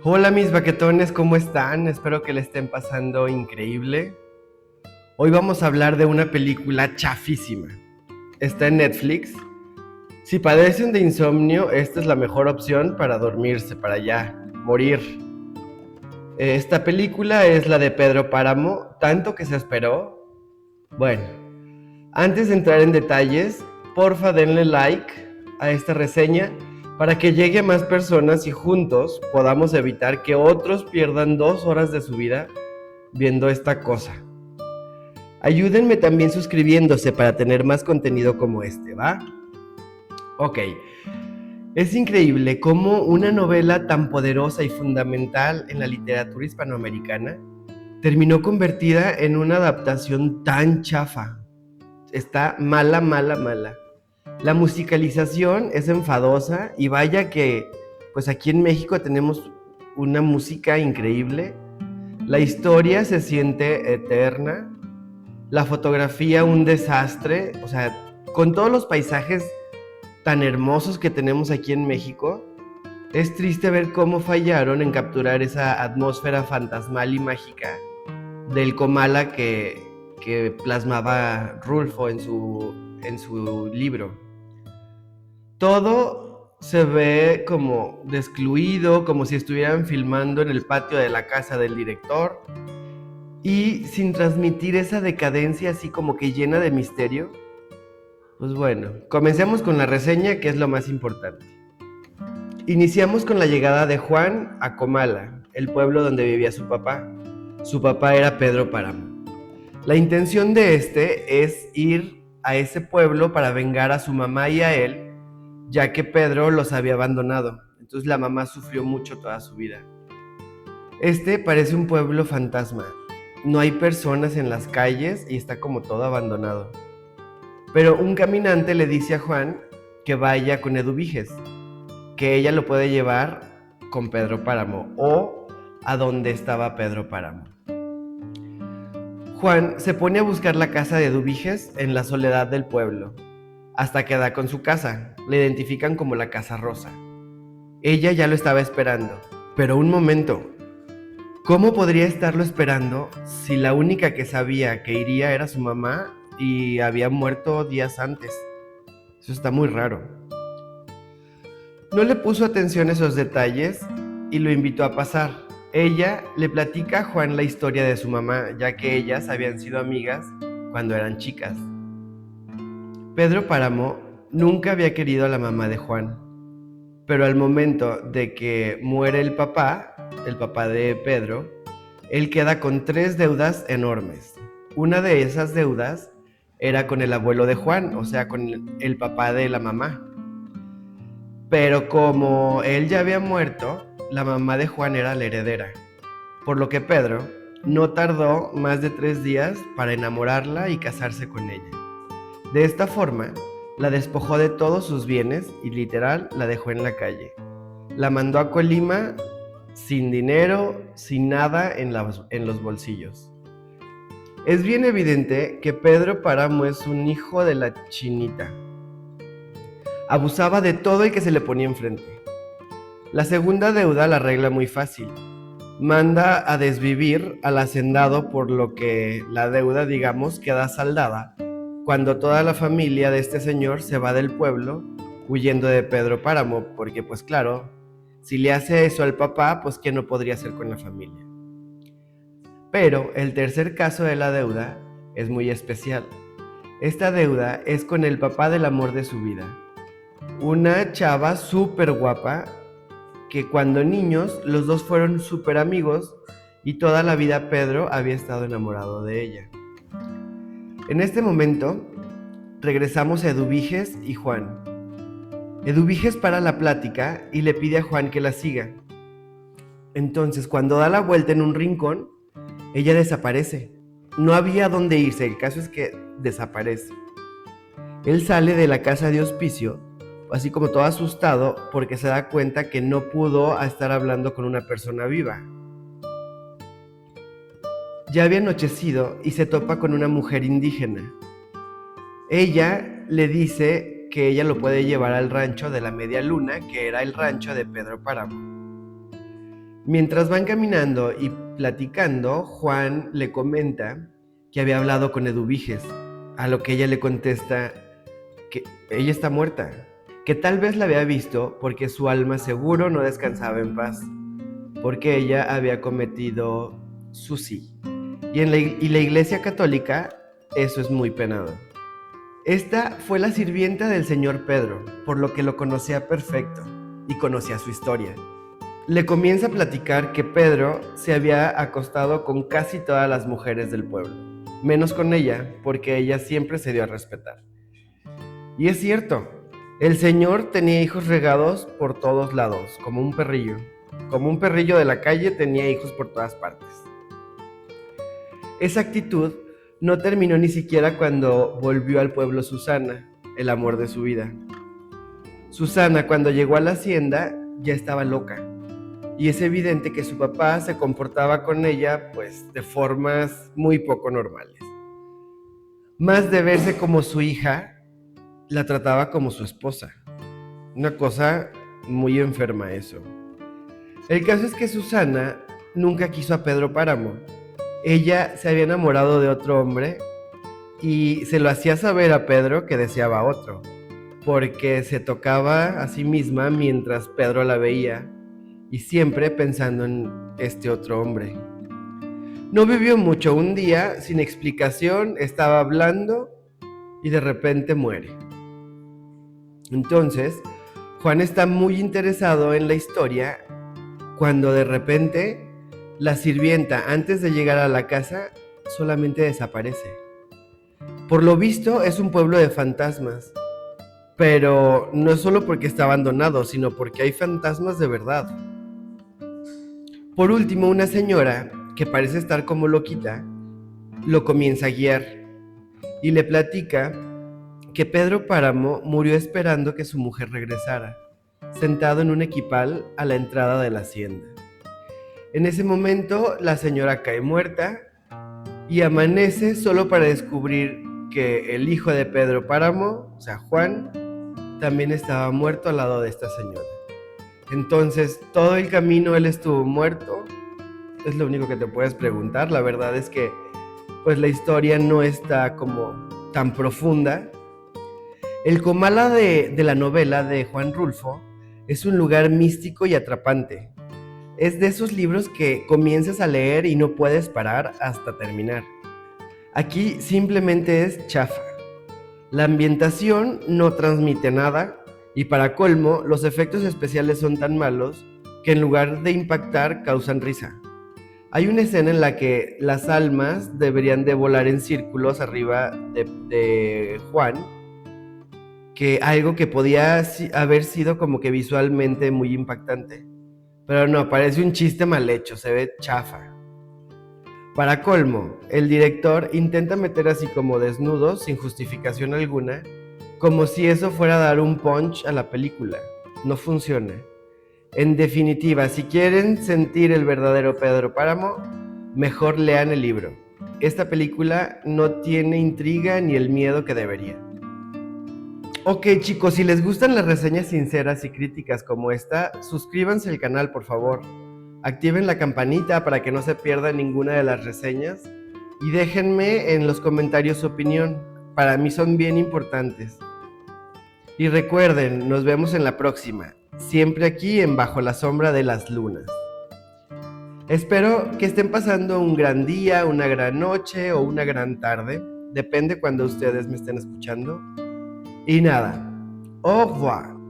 Hola mis baquetones, ¿cómo están? Espero que le estén pasando increíble. Hoy vamos a hablar de una película chafísima. Está en Netflix. Si padecen de insomnio, esta es la mejor opción para dormirse, para ya morir. Esta película es la de Pedro Páramo, tanto que se esperó. Bueno, antes de entrar en detalles, porfa denle like a esta reseña para que llegue a más personas y juntos podamos evitar que otros pierdan 2 horas de su vida viendo esta cosa. Ayúdenme también suscribiéndose para tener más contenido como este, ¿va? Ok. Es increíble cómo una novela tan poderosa y fundamental en la literatura hispanoamericana terminó convertida en una adaptación tan chafa. Está mala, mala, mala. La musicalización es enfadosa y vaya que, pues aquí en México tenemos una música increíble. La historia se siente eterna. La fotografía un desastre. O sea, con todos los paisajes tan hermosos que tenemos aquí en México, es triste ver cómo fallaron en capturar esa atmósfera fantasmal y mágica del Comala que plasmaba Rulfo en su libro. Todo se ve como descluido, como si estuvieran filmando en el patio de la casa del director y sin transmitir esa decadencia así como que llena de misterio. Pues bueno, comencemos con la reseña, que es lo más importante. Iniciamos con la llegada de Juan a Comala, el pueblo donde vivía su papá. Su papá era Pedro Páramo. La intención de este es ir a ese pueblo para vengar a su mamá y a él, ya que Pedro los había abandonado. Entonces la mamá sufrió mucho toda su vida. Este parece un pueblo fantasma. No hay personas en las calles y está como todo abandonado. Pero un caminante le dice a Juan que vaya con Eduviges, que ella lo puede llevar con Pedro Páramo o a donde estaba Pedro Páramo. Juan se pone a buscar la casa de Eduviges en la soledad del pueblo, hasta que da con su casa. Le identifican como la Casa Rosa. Ella ya lo estaba esperando, pero un momento, ¿cómo podría estarlo esperando si la única que sabía que iría era su mamá y había muerto días antes? Eso está muy raro. No le puso atención a esos detalles y lo invitó a pasar. Ella le platica a Juan la historia de su mamá, ya que ellas habían sido amigas cuando eran chicas. Pedro Páramo nunca había querido a la mamá de Juan, pero al momento de que muere el papá de Pedro, él queda con 3 deudas enormes. Una de esas deudas era con el abuelo de Juan, o sea, con el papá de la mamá. Pero como él ya había muerto, la mamá de Juan era la heredera, por lo que Pedro no tardó más de 3 días para enamorarla y casarse con ella. De esta forma, la despojó de todos sus bienes y literal la dejó en la calle. La mandó a Colima sin dinero, sin nada en los bolsillos. Es bien evidente que Pedro Páramo es un hijo de la chinita. Abusaba de todo el que se le ponía enfrente. La segunda deuda la arregla muy fácil. Manda a desvivir al hacendado, por lo que la deuda, digamos, queda saldada cuando toda la familia de este señor se va del pueblo huyendo de Pedro Páramo, porque pues claro, si le hace eso al papá, pues ¿qué no podría hacer con la familia? Pero el tercer caso de la deuda es muy especial. Esta deuda es con el papá del amor de su vida. Una chava súper guapa que cuando niños los dos fueron súper amigos y toda la vida Pedro había estado enamorado de ella. En este momento regresamos a Eduviges y Juan. Eduviges para la plática y le pide a Juan que la siga. Entonces, cuando da la vuelta en un rincón, ella desaparece. No había dónde irse, el caso es que desaparece. Él sale de la casa de hospicio, así como todo asustado, porque se da cuenta que no pudo estar hablando con una persona viva. Ya había anochecido y se topa con una mujer indígena. Ella le dice que ella lo puede llevar al rancho de la Media Luna, que era el rancho de Pedro Páramo. Mientras van caminando y platicando, Juan le comenta que había hablado con Eduviges, a lo que ella le contesta que ella está muerta, que tal vez la había visto porque su alma seguro no descansaba en paz, porque ella había cometido suicidio. Y la Iglesia Católica eso es muy penado. Esta fue la sirvienta del señor Pedro, por lo que lo conocía perfecto y conocía su historia. Le comienza a platicar que Pedro se había acostado con casi todas las mujeres del pueblo, menos con ella, porque ella siempre se dio a respetar. Y es cierto, el señor tenía hijos regados por todos lados, como un perrillo. Como un perrillo de la calle tenía hijos por todas partes. Esa actitud no terminó ni siquiera cuando volvió al pueblo Susana, el amor de su vida. Susana, cuando llegó a la hacienda, ya estaba loca. Y es evidente que su papá se comportaba con ella, pues, de formas muy poco normales. Más de verse como su hija, la trataba como su esposa. Una cosa muy enferma eso. El caso es que Susana nunca quiso a Pedro Páramo. Ella se había enamorado de otro hombre y se lo hacía saber a Pedro que deseaba otro, porque se tocaba a sí misma mientras Pedro la veía y siempre pensando en este otro hombre. No vivió mucho. Un día, sin explicación, estaba hablando y de repente muere. Entonces, Juan está muy interesado en la historia cuando de repente la sirvienta, antes de llegar a la casa, solamente desaparece. Por lo visto es un pueblo de fantasmas, pero no es solo porque está abandonado, sino porque hay fantasmas de verdad. Por último, una señora, que parece estar como loquita, lo comienza a guiar y le platica que Pedro Páramo murió esperando que su mujer regresara, sentado en un equipal a la entrada de la hacienda. En ese momento la señora cae muerta y amanece solo para descubrir que el hijo de Pedro Páramo, o sea Juan, también estaba muerto al lado de esta señora. Entonces todo el camino él estuvo muerto. Es lo único que te puedes preguntar. La verdad es que pues la historia no está como tan profunda. El Comala de la novela de Juan Rulfo es un lugar místico y atrapante. Es de esos libros que comienzas a leer y no puedes parar hasta terminar. Aquí simplemente es chafa. La ambientación no transmite nada y para colmo los efectos especiales son tan malos que en lugar de impactar causan risa. Hay una escena en la que las almas deberían de volar en círculos arriba de Juan, que algo que podía haber sido como que visualmente muy impactante. Pero no, parece un chiste mal hecho, se ve chafa. Para colmo, el director intenta meter así como desnudos sin justificación alguna, como si eso fuera a dar un punch a la película. No funciona. En definitiva, si quieren sentir el verdadero Pedro Páramo, mejor lean el libro. Esta película no tiene intriga ni el miedo que debería. Ok chicos, si les gustan las reseñas sinceras y críticas como esta, suscríbanse al canal por favor. Activen la campanita para que no se pierda ninguna de las reseñas y déjenme en los comentarios su opinión. Para mí son bien importantes. Y recuerden, nos vemos en la próxima, siempre aquí en Bajo la Sombra de las Lunas. Espero que estén pasando un gran día, una gran noche o una gran tarde, depende cuando ustedes me estén escuchando. Y nada, au revoir.